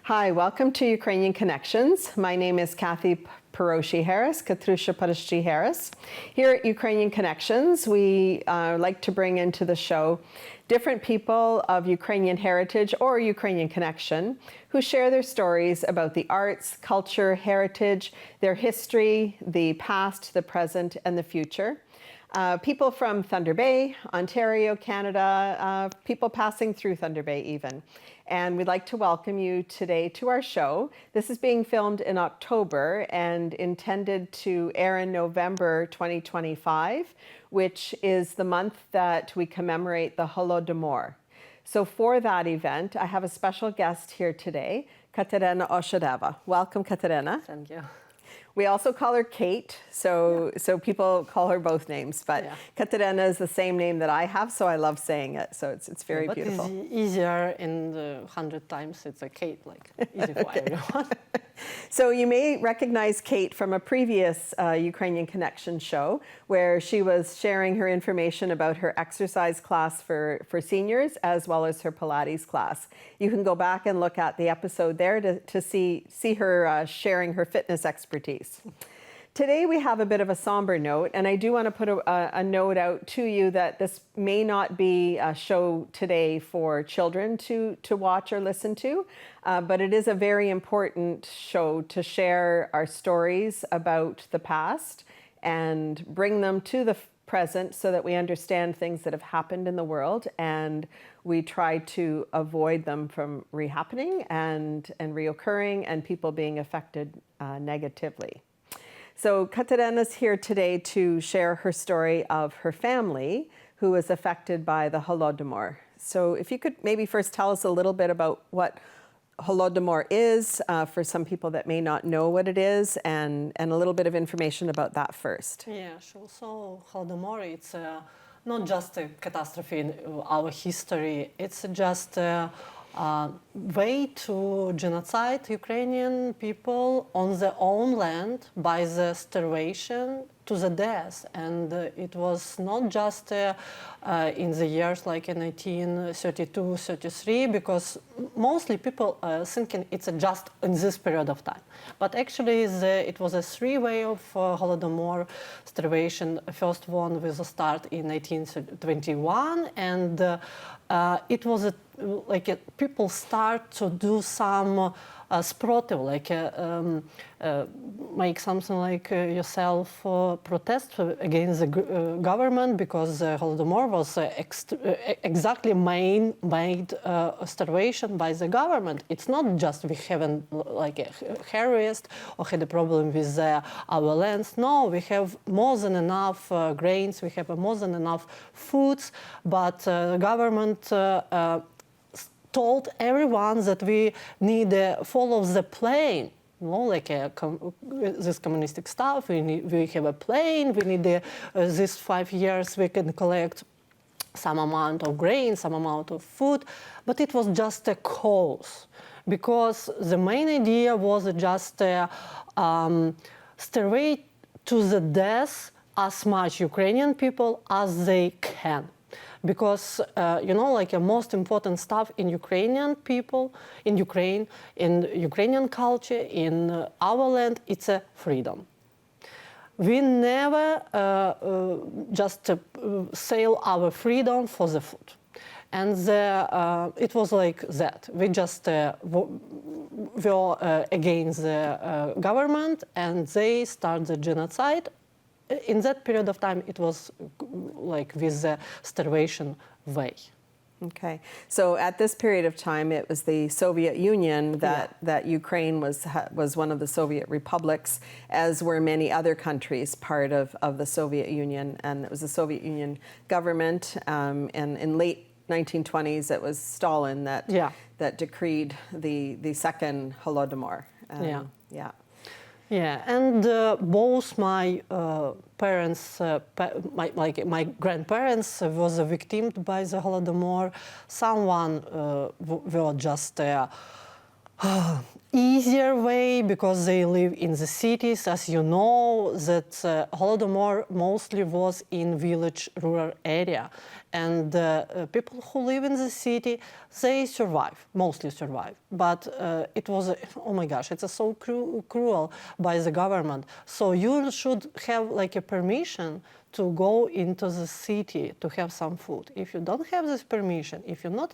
Hi, welcome to Ukrainian Connections. My name is Cathy Katheryna Harris. Here at Ukrainian Connections, we like to bring into the show different people of Ukrainian heritage or Ukrainian connection who share their stories about the arts, culture, heritage, their history, the past, the present, and the future. People from Thunder Bay, Ontario, Canada, people passing through Thunder Bay even. And we'd like to welcome you today to our show. This is being filmed in October and intended to air in November 2025, which is the month that we commemorate the Holodomor. So for that event, I have a special guest here today, Katheryna Oshadeva. Welcome, Katheryna. Thank you. We also call her Kate, so people call her both names, but Katheryna is the same name that I have, so I love saying it, so it's very beautiful. But it's easier in the 100 times, it's a Kate, like easy for everyone. So you may recognize Kate from a previous Ukrainian Connection show where she was sharing her information about her exercise class for seniors as well as her Pilates class. You can go back and look at the episode there to see her sharing her fitness expertise. Today we have a bit of a somber note, and I do want to put a note out to you that this may not be a show today for children to watch or listen to, but it is a very important show to share our stories about the past and bring them to the present so that we understand things that have happened in the world, and we try to avoid them from rehappening and reoccurring and people being affected negatively. So Katheryna's here today to share her story of her family who was affected by the Holodomor. So if you could maybe first tell us a little bit about what Holodomor is for some people that may not know what it is, and a little bit of information about that first. Yeah, sure. So Holodomor, it's not just a catastrophe in our history, it's just a way to genocide Ukrainian people on their own land by the starvation to the death. And it was not just in the years like in 1932, 33, because mostly people are thinking it's just in this period of time. But actually it was a three-way of Holodomor starvation. First one with a start in 1921, and it was people start to do some sprotiv, like make something like yourself protest against the government, because Holodomor was exactly made starvation by the government. It's not just we haven't harassed or had a problem with our lands. No, we have more than enough grains, we have more than enough foods, but the government told everyone that we need to follow the plan, this communistic stuff. We have a plan. We need these 5 years we can collect some amount of grain, some amount of food, but it was just a cause, because the main idea was just starve to the death as much Ukrainian people as they can. Because, most important stuff in Ukrainian people, in Ukraine, in Ukrainian culture, in our land, it's a freedom. We never just sell our freedom for the food. And it was like that. We just were against the government, and they start the genocide. In that period of time, it was like with the starvation way. Okay, so at this period of time, it was the Soviet Union that Ukraine was one of the Soviet republics, as were many other countries part of the Soviet Union, and it was the Soviet Union government. And in late 1920s, it was Stalin that decreed the second Holodomor. Yeah, and both my parents, my grandparents was victimed by the Holodomor. Someone were just easier way because they live in the cities. As you know, that Holodomor mostly was in village, rural area. And people who live in the city, they survive, mostly survive. But it was, oh my gosh, it's so cruel by the government. So you should have like a permission to go into the city to have some food. If you don't have this permission, if you not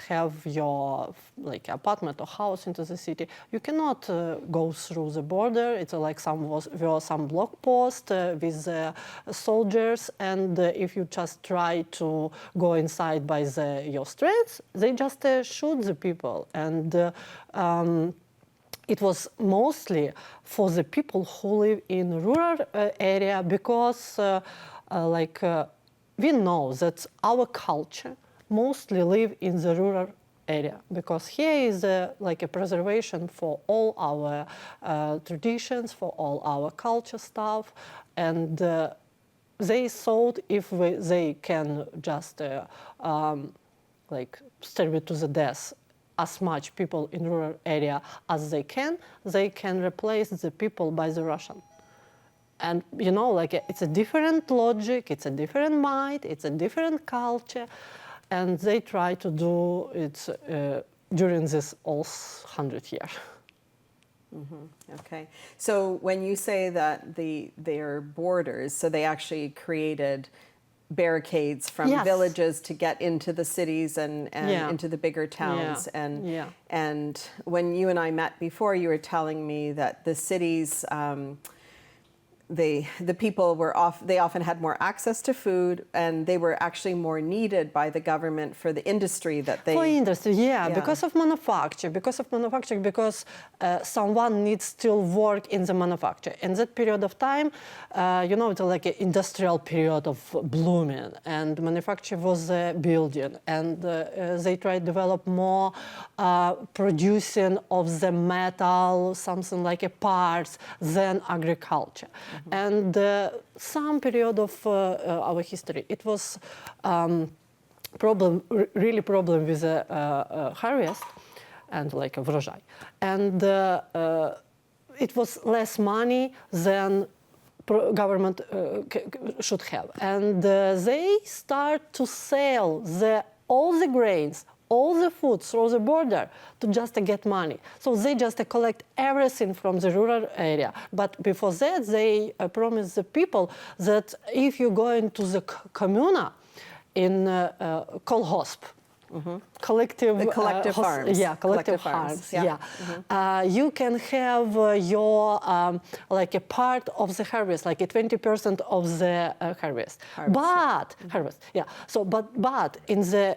have your like apartment or house into the city, you cannot go through the border. It's like some block post with soldiers, and if you just try to go inside by your strength, they just shoot the people. And it was mostly for the people who live in rural area because we know that our culture mostly live in the rural area because here is like a preservation for all our traditions, for all our culture stuff, and they thought if they can just like starve it to the death as much people in rural area as they can replace the people by the Russian. And you know, like it's a different logic, it's a different mind, it's a different culture, and they try to do it during this all 100 years. Mm-hmm. Okay. So when you say that their borders, so they actually created barricades from Yes. villages to get into the cities and Yeah. into the bigger towns. Yeah. And when you and I met before, you were telling me that the cities, the people were they often had more access to food, and they were actually more needed by the government for the industry that they... For industry, Yeah. because of manufacture, because someone needs to work in the manufacture. In that period of time, you know, it's like an industrial period of blooming, and manufacture was building, and they tried to develop more producing of the metal, something like a parts, than agriculture. Mm-hmm. And some period of our history, it was really problem with harvest and like a врожай. And it was less money than government should have. And they start to sell all the grains, all the food through the border to just get money. So they just collect everything from the rural area. But before that, they promise the people that if you go into the communa, in kolhosp, Mm-hmm. collective farms. Yeah, collective farms. Yeah. Mm-hmm. You can have your like a part of the harvest, like a 20% of the harvest. But harvest, yeah. So, but in the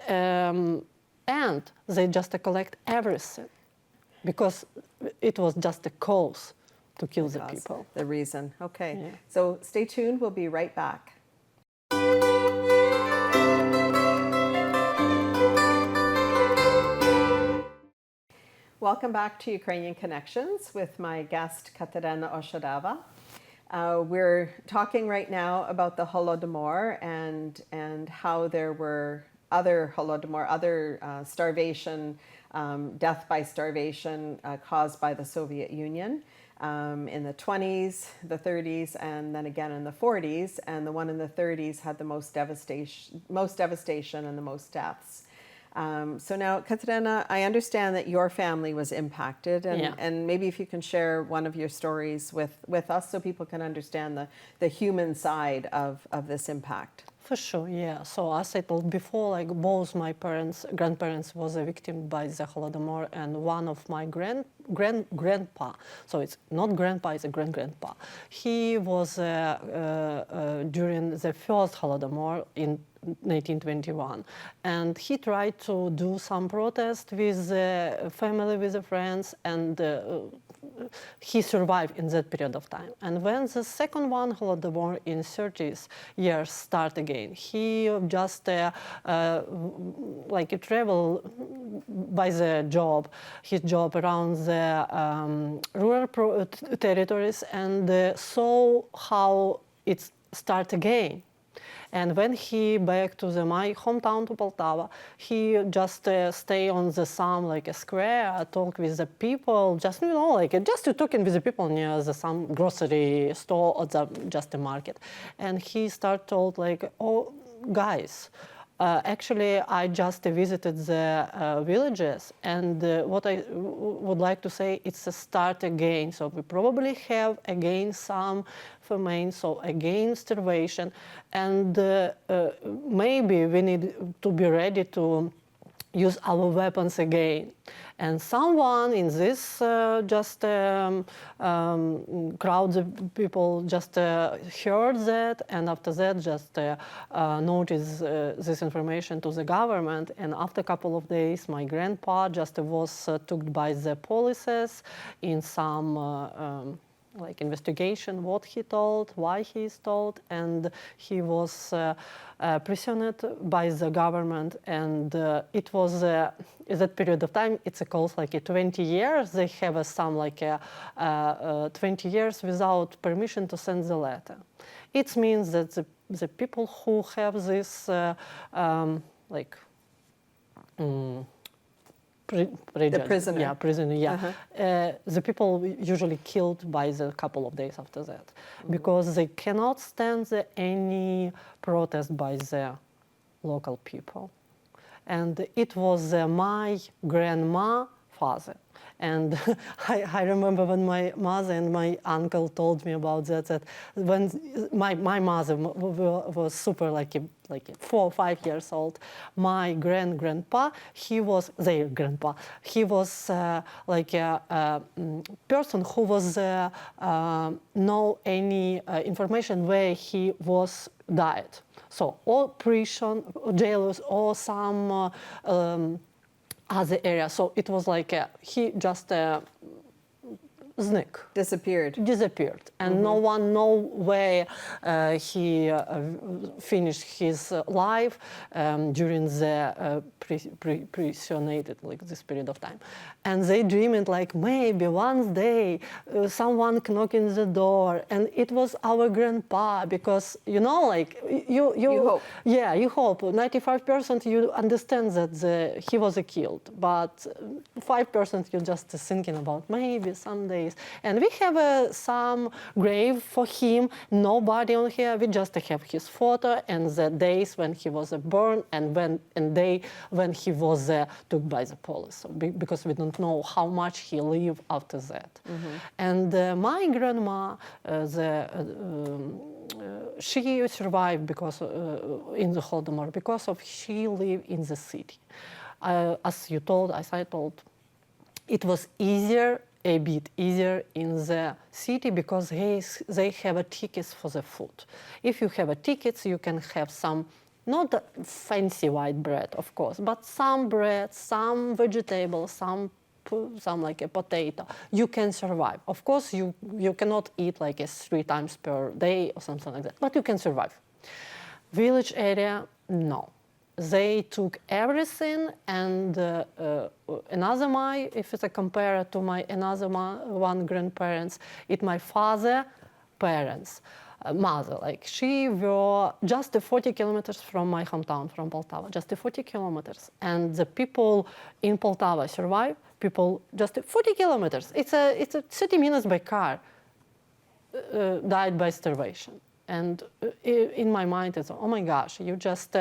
end, they just collect everything because it was just a cause to kill the people. The reason. Okay. Yeah. So stay tuned. We'll be right back. Welcome back to Ukrainian Connections with my guest, Katheryna Oshadava. We're talking right now about the Holodomor and how there were other Holodomor, other starvation, death by starvation caused by the Soviet Union in the 20s, the 30s, and then again in the 40s. And the one in the 30s had the most devastation and the most deaths. So now, Katheryna, I understand that your family was impacted, and maybe if you can share one of your stories with us so people can understand the human side of this impact. For sure, yeah. So as I told before, like both my grandparents was a victim by the Holodomor, and one of my grandpa, so it's not grandpa, it's a grandpa. He was during the first Holodomor in 1921, and he tried to do some protest with the family, with the friends, and he survived in that period of time. And when the second one, Holodomor in 30s years, start again, he just like travel by the job, his job around the rural territories, and saw how it start again. And when he back to my hometown to Poltava, he just stay on some like a square, talk with the people, just just to talking with the people near some grocery store or just a market. And he start told like, oh guys, actually, I just visited the villages, and what I would like to say, it's a start again. So we probably have again some famine, so again starvation, and maybe we need to be ready to use our weapons again. And someone in this crowd of people just heard that, and after that just noticed this information to the government. And after a couple of days, my grandpa just was took by the police in some like investigation, what he told, why he is told, and he was prisoner by the government. And it was that period of time, it's called like 20 years. They have some like 20 years without permission to send the letter. It means that the people who have this like the prisoner. Yeah, prisoner, yeah. The people usually killed by the couple of days after that, because they cannot stand any protest by the local people. And it was my grandma father. And I remember when my mother and my uncle told me about that when my mother was super like 4 or 5 years old, my grandpa, he was their grandpa. He was like a person who was no any information where he was died. So or prison, jailers, or some other area. So it was like he just disappeared, and no one know where he finished his life during the prisonated like this period of time. And they dreamed like maybe one day someone knocking the door, and it was our grandpa, because like you hope. Yeah, you hope. 95% you understand that he was killed, but 5% you're just thinking about maybe someday. And we have some grave for him, nobody on here, we just have his photo and the days when he was born and when he was took by the police, so because we don't know how much he lived after that. And my grandma, she survived because in the Holodomor because of she lived in the city. As I told, it was a bit easier in the city because they have tickets for the food. If you have tickets, you can have some, not the fancy white bread, of course, but some bread, some vegetables, some like a potato. You can survive. Of course, you cannot eat like 3 times per day or something like that, but you can survive. Village area, no. They took everything, and if it's a compare to my one grandparents, it's my father parents, mother. Like she were just 40 kilometers from my hometown, from Poltava, just 40 kilometers. And the people in Poltava survive. People just 40 kilometers. It's a 30 minutes by car. Died by starvation. And in my mind, it's oh my gosh, you just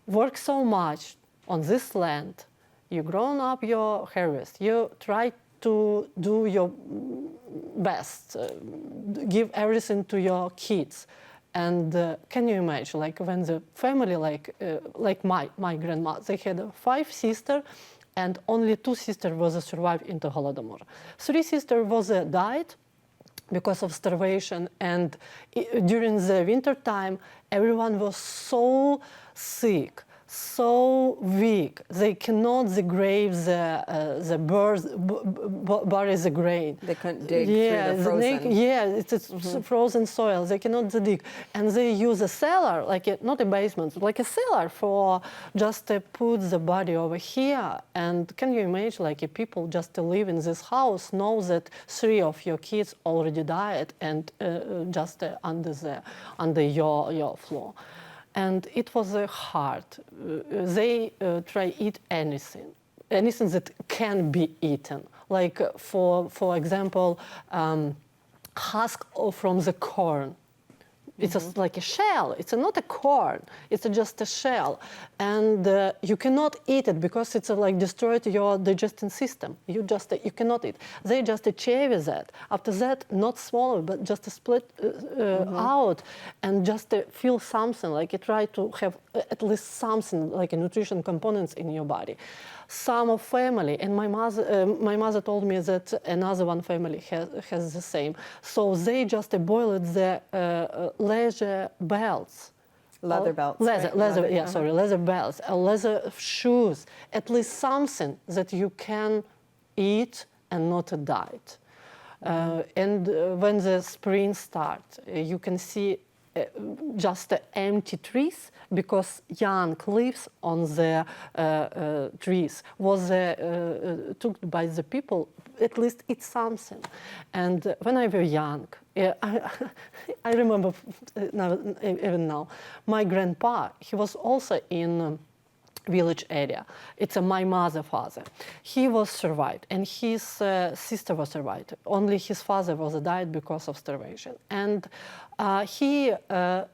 work so much on this land, you grown up your harvest, you try to do your best, give everything to your kids. And can you imagine, like when the family, like my grandma, they had 5 sisters, and only 2 sisters was survived into Holodomor. 3 sisters was died because of starvation, and during the winter time, everyone was so sick, so weak. They cannot grave the birds, bury the grain. They couldn't dig through the frozen. It's frozen soil. They cannot dig, and they use a cellar, not a basement, like a cellar for just put the body over here. And can you imagine, like people just live in this house, know that 3 of your kids already died, and just under your floor. and it was hard. They try eat anything that can be eaten. Like for example, husk from the corn. It's just like a shell. It's not a corn. It's just a shell, and you cannot eat it because it's like destroyed your digestive system. You cannot eat. They just achieve that. After that, not swallow, but just split out and just feel something. Like you try to have at least something like a nutrition components in your body. Some of family, and my mother told me that another one family has the same. So they just boiled the leather belts. Leather belts. Leather right? belts, leather shoes, at least something that you can eat and not die. And when the spring starts, you can see just empty trees because young leaves on the trees was took by the people. At least it's something. And when I was young, I remember even now, my grandpa, he was also in village area. It's my mother's father. He was survived, and his sister was survived. Only his father was died because of starvation. And he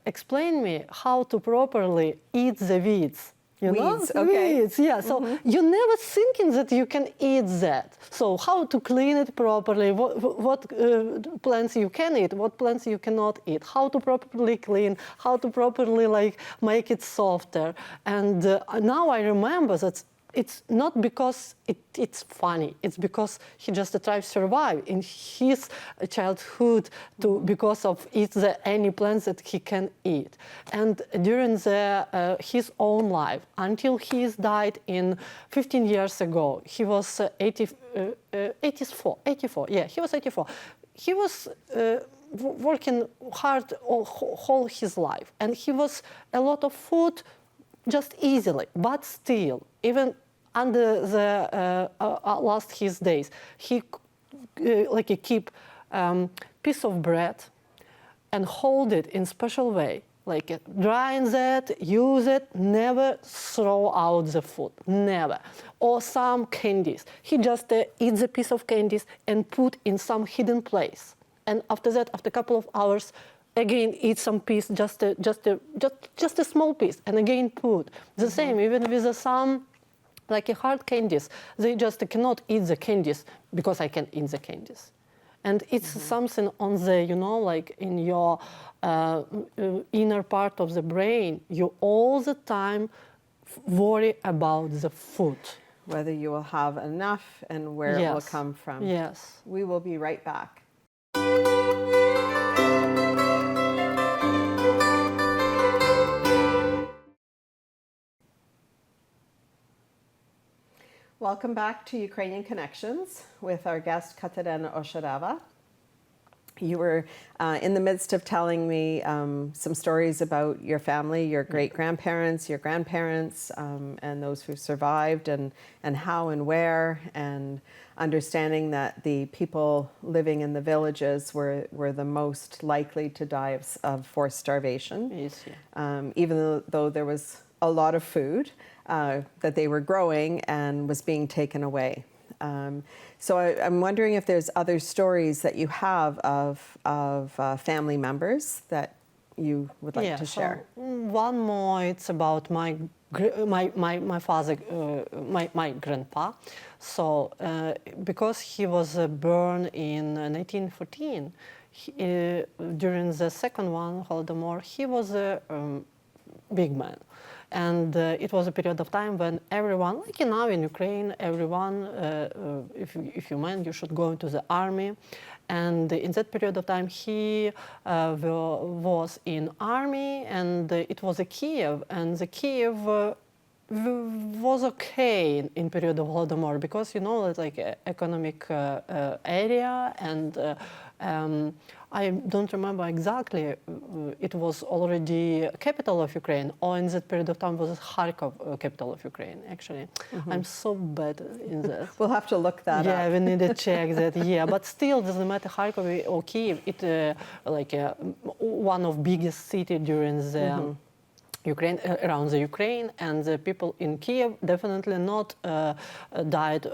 explained me how to properly eat the weeds. You Weeds, know? okay. Weeds, yeah. So you never thinking that you can eat that. So how to clean it properly, what plants you can eat, what plants you cannot eat, how to properly clean, how to properly like make it softer. And now I remember that it's not because it's funny. It's because he just tried to survive in his childhood because of any plants that he can eat. And during his own life, until he died in 15 years ago, he was 84. Yeah, he was 84. He was working hard whole his life, and he was a lot of food just easily, but still, even under the last his days, he keep piece of bread and hold it in special way, like drying that, use it, never throw out the food, never. Or some candies, he just eats a piece of candies and put in some hidden place, and after that, after a couple of hours, again eat some piece, just a small piece, and again put the same. Even with some like hard candies, they just cannot eat the candies because I can eat the candies, and it's something on the like in your inner part of the brain. You all the time worry about the food, Whether you will have enough and where it will come from. Yes. We will be right back. Welcome back to Ukrainian Connections with our guest Katheryna Oshadava. You were in the midst of telling me some stories about your family, your great-grandparents, your grandparents, and those who survived, and how and where, and understanding that the people living in the villages were the most likely to die of forced starvation. Yes, yeah. Even though there was a lot of food that they were growing and was being taken away. So I'm wondering if there's other stories that you have of family members that you would like to share. So one more, it's about my father, my grandpa. So because he was born in 1914, during the second one, Holodomor, he was a big man. And it was a period of time when everyone, like now in Ukraine, everyone, if you're man, you should go into the army. And in that period of time, he was in army, and it was a Kiev, and the Kiev was okay in period of Holodomor because it's like economic area, and I don't remember exactly. It was already capital of Ukraine, or in that period of time was Kharkov capital of Ukraine. Actually, I'm so bad in that. We'll have to look that up. Yeah, we need to check that. Yeah, but still, doesn't matter Kharkov or Kiev. It like one of biggest city during the around the Ukraine, and the people in Kiev definitely not died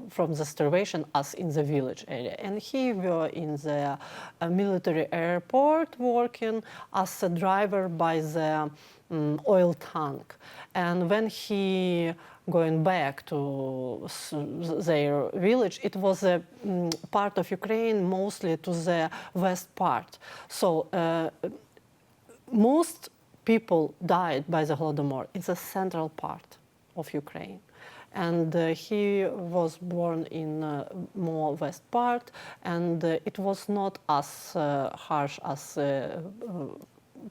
from the starvation as in the village area. And he were in the military airport working as a driver by the oil tank. And when he going back to their village, it was a part of Ukraine, mostly to the west part. So most people died by the Holodomor in the central part of Ukraine. And he was born in more west part, and it was not as harsh as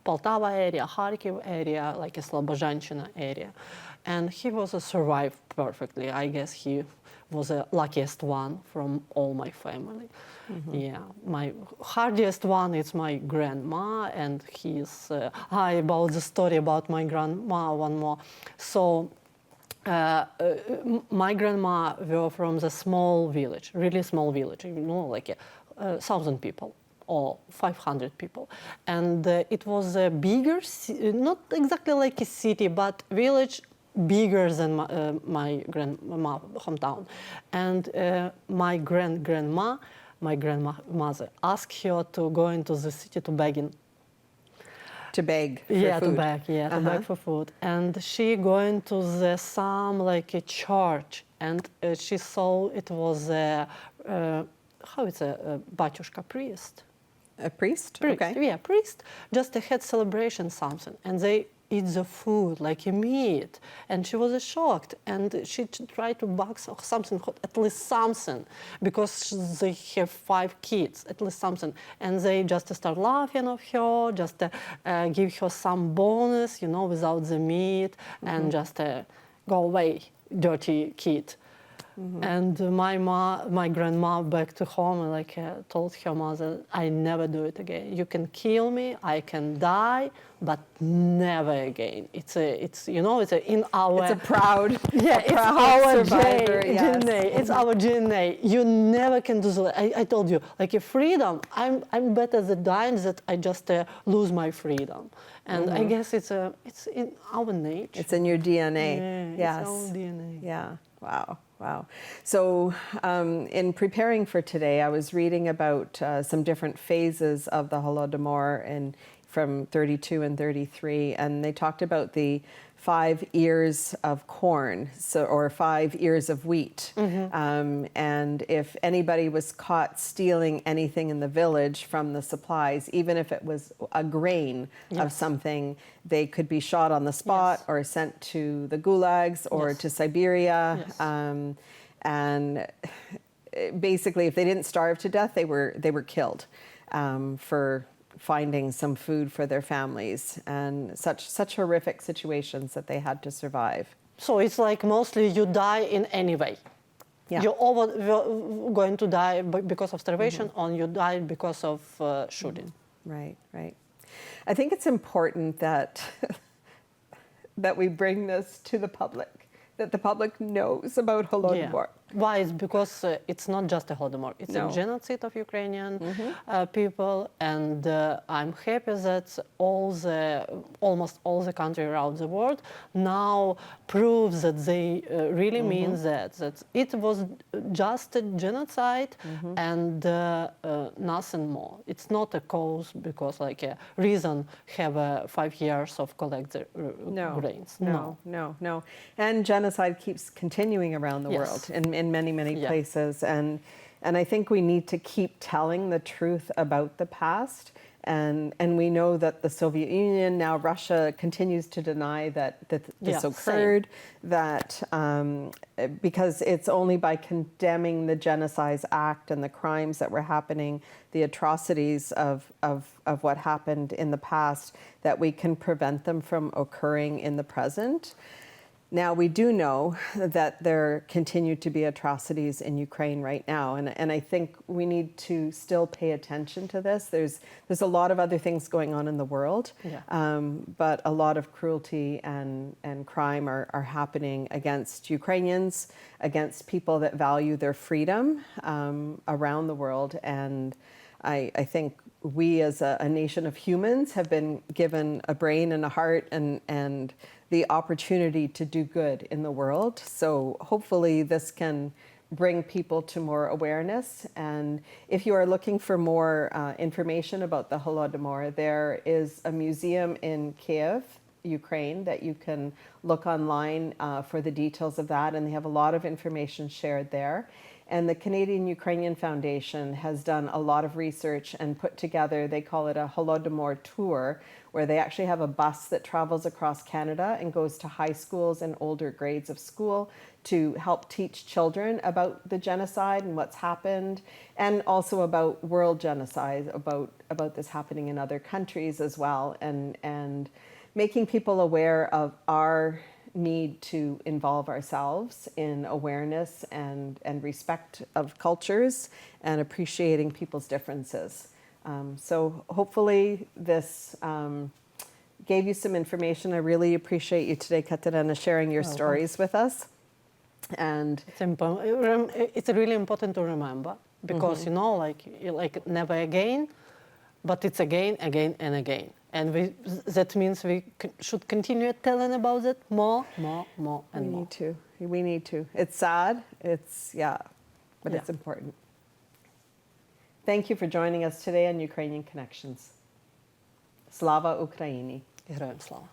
Poltava area, Kharkiv area, like a Slobozhanщина area. And he was survived perfectly. I guess he was the luckiest one from all my family. Mm-hmm. Yeah, my hardest one is my grandma, and he's about the story about my grandma one more. So my grandma were from the small village, really small village, like 1,000 people or 500 people, and it was a bigger, not exactly like a city, but village bigger than my grandma hometown. And my grandmother asked her to go into the city to begging. To beg for yeah, food. To beg, yeah, to beg for food. And she going to some like a church, and she saw it was how it's a batyushka, priest. A priest? Okay. Yeah, priest. Just had celebration something, and they eat the food like a meat, and she was shocked, and she tried to bag something, at least something, because they have 5 kids, at least something, and they just start laughing of her, just give her some bonus, without the meat, and just go away, dirty kid. Mm-hmm. And my grandma back to home, told her mother, I never do it again. You can kill me, I can die, but never again. It's in our. It's a proud. Yeah, it's our survivor, yes. DNA. It's our DNA. You never can do that. I told you, like a freedom. I'm better than dying that I just lose my freedom. And I guess it's in our nature. It's in your DNA. Yeah, yes. It's our DNA. Yeah. Wow. Wow. So in preparing for today, I was reading about some different phases of the Holodomor from 32 and 33, and they talked about the 5 ears of corn, or 5 ears of wheat. Mm-hmm. And if anybody was caught stealing anything in the village from the supplies, even if it was a grain of something, they could be shot on the spot or sent to the gulags or to Siberia. Yes. And basically, if they didn't starve to death, they were killed for finding some food for their families, and such horrific situations that they had to survive. So it's like mostly you die in any way. Yeah. You're going to die because of starvation, or you die because of shooting. Right, right. I think it's important that that we bring this to the public, that the public knows about Holodomor. Yeah. Why? It's because it's not just a Holodomor. It's a genocide of Ukrainian people, and I'm happy that almost all the country around the world now proves that they really mean that it was just a genocide and nothing more. It's not a cause because like a reason have 5 years of collect the grains. No. And genocide keeps continuing around the world in many places, and I think we need to keep telling the truth about the past, and we know that the Soviet Union, now Russia, continues to deny that this occurred, that because it's only by condemning the Genocide Act and the crimes that were happening, the atrocities of what happened in the past, that we can prevent them from occurring in the present. Now, we do know that there continue to be atrocities in Ukraine right now, and I think we need to still pay attention to this. There's a lot of other things going on in the world, but a lot of cruelty and crime are happening against Ukrainians, against people that value their freedom around the world, and I think we as a nation of humans have been given a brain and a heart and the opportunity to do good in the world. So hopefully this can bring people to more awareness. And if you are looking for more information about the Holodomor, there is a museum in Kiev, Ukraine, that you can look online for the details of that, and they have a lot of information shared there. And the Canadian Ukrainian Foundation has done a lot of research and put together, they call it a Holodomor tour, where they actually have a bus that travels across Canada and goes to high schools and older grades of school to help teach children about the genocide and what's happened, and also about world genocide, about this happening in other countries as well, and making people aware of our need to involve ourselves in awareness and respect of cultures and appreciating people's differences. So hopefully this gave you some information. I really appreciate you today, Katheryna, sharing your stories with us. And it's really important to remember, because you know, like never again, but it's again, again, and again. And that means we should continue telling about it more, and more. We need to. It's sad. But it's important. Thank you for joining us today on Ukrainian Connections. Slava Ukraini. Героям слава.